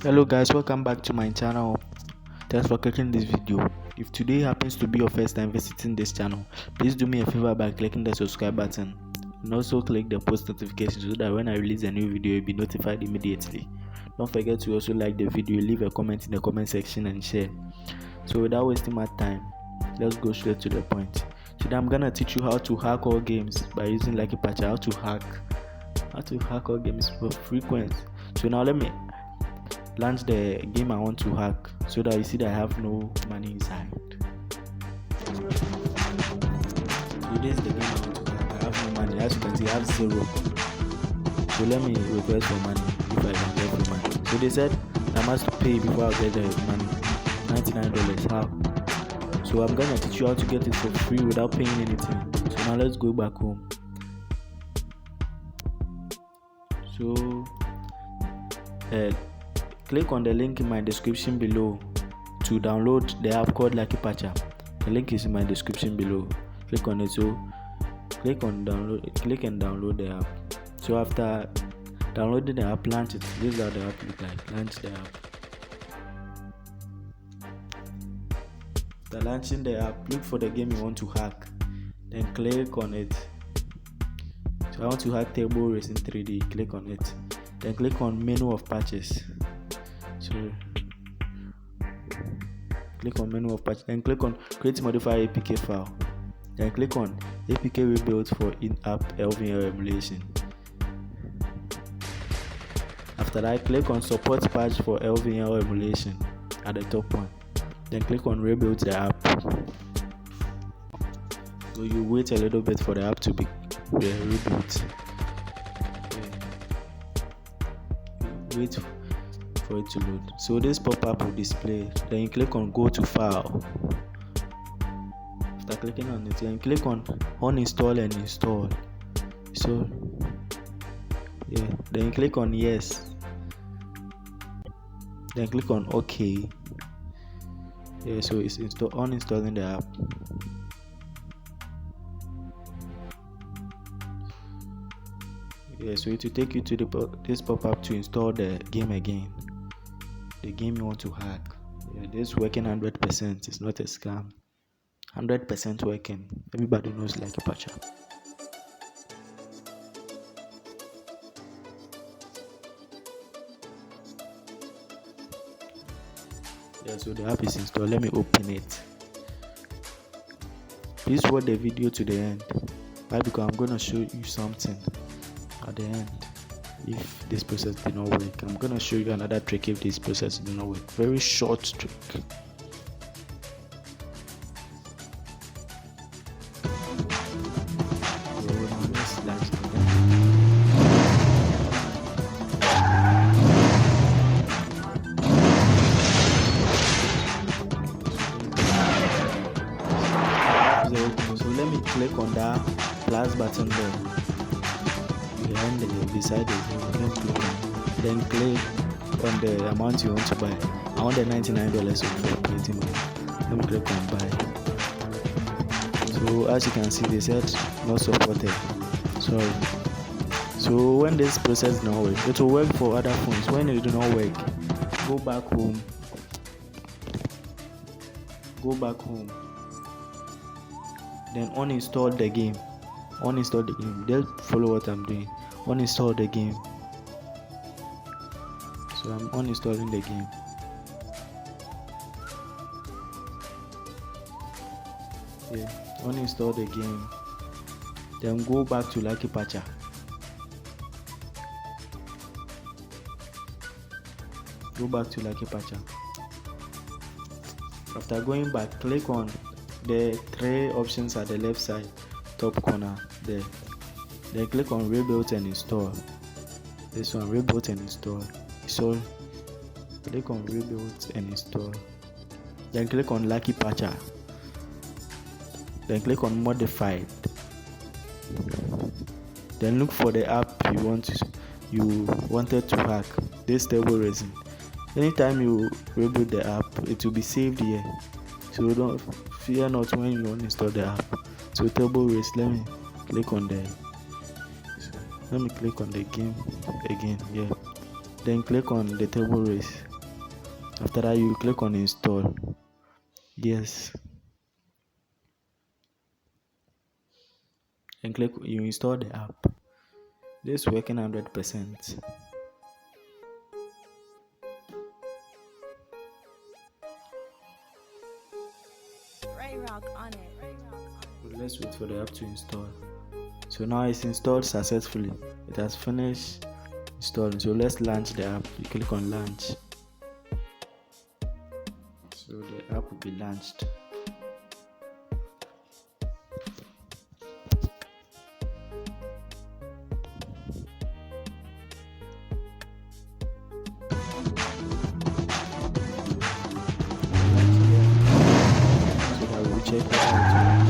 Hello guys, welcome back to my channel. Thanks for clicking this video. If today happens to be your first time visiting this channel, please do me a favor by clicking the subscribe button and also click the post notification so that when I release a new video you'll be notified immediately. Don't forget to also like the video, leave a comment in the comment section and share. So without wasting my time, let's go straight to the point. Today I'm gonna teach you how to hack all games by using Lucky Patcher. How to hack all games for frequent. So now let me launch the game I want to hack so that you see that I have no money inside. So this is the game I want to hack. I have no money. As you can see, I have zero. So let me request for money if I can get the money. So they said I must pay before I get the money. $99. How? So I'm gonna teach you how to get it for free without paying anything. So now let's go back home. So click on the link in my description below to download the app called Lucky Patcher. The link is in my description below. Click on it. So click and download the app. So after downloading the app, launch it. This is how the app looks like. Launch the app. After launching the app, look for the game you want to hack. Then click on it. So I want to hack Table Racing 3D. Click on it. Then click on menu of patches. So click on menu of patch, then click on create modify APK file, then click on APK rebuild for in-app LVL emulation. After that, click on support patch for LVL emulation at the top one, then click on rebuild the app. So you wait a little bit for the app to be rebuilt. Wait for it to load. So this pop-up will display. Then you click on go to file. After clicking on it, then click on uninstall and install. So then click on yes. Then click on OK. So it's uninstalling the app. So it will take you to this pop-up to install the game again. The game you want to hack. This is working 100%. It's not a scam. 100% working. Everybody knows Lucky Patcher. So the app is installed. Let me open it. Please watch the video to the end. Why? Because I'm gonna show you something at the end. If this process did not work, I'm gonna show you another trick if this process did not work. Very short trick. So let me click on that plus button there. Beside it, then click on the amount you want to buy. I want the $99 for printing money. Let me click on buy. So as you can see, they said not supported. Sorry. So when this process does not work, it will work for other phones. When it does not work, go back home. Then uninstall the game. Just follow what I'm doing. Uninstall the game. So I'm uninstalling the game. Uninstall the game. Then go back to Lucky Patcher. After going back, click on the three options at the left side top corner there. Then click on rebuild and install. This one, rebuild and install. So click on rebuild and install. Then click on Lucky Patcher. Then click on modified. Then look for the app you wanted to hack. This Table Racing. Anytime you rebuild the app, it will be saved here. So don't fear not when you uninstall the app. So Table Race, let me click on the game again. Then click on the Table Race. After that, you click on install. Yes, and click you install the app. This is working 100%. So let's wait for the app to install. So now it's installed successfully. It has finished installing. So let's launch the app. You click on launch. So the app will be launched. So that we check it out.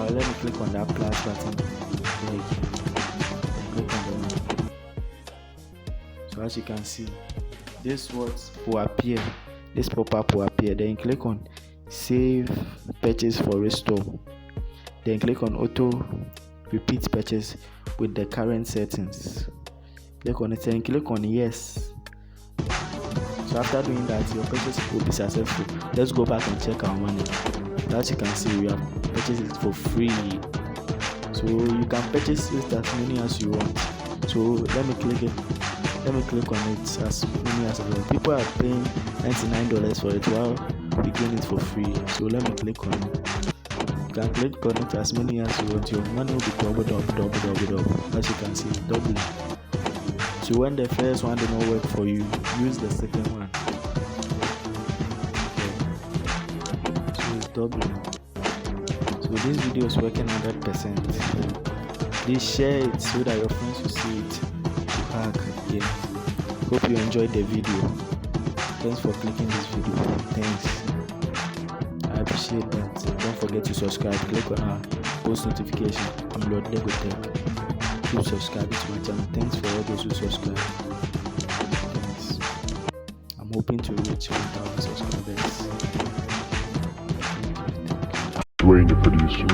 Let me click on that plus button. Click on the. So as you can see, this what will appear. This pop-up will appear. Then click on save purchase for restore. Then click on auto repeat purchase with the current settings. Click on it and click on yes. So after doing that, your purchase will be successful. Let's go back and check our money. As you can see, we have purchased it for free. So you can purchase it as many as you want. So let me click on it as many as I want. People are paying $99 for it while we gain it for free. So let me click on it. You can click on it as many as you want. Your money will be double. As you can see, double. So when the first one did not work for you, use the second one. Okay. So it's doubling. So this video is working 100%. Please share it so that your friends will see it to hack. Yeah. Hope you enjoyed the video. Thanks for clicking this video. Thanks. I appreciate that. Don't forget to subscribe. Click on our post notification. I'm Lord Lego Tech. Keep subscribing to my channel. Thanks for all those who subscribe. Thanks. I'm hoping to reach 1,000 subscribers. Dwayne the producer.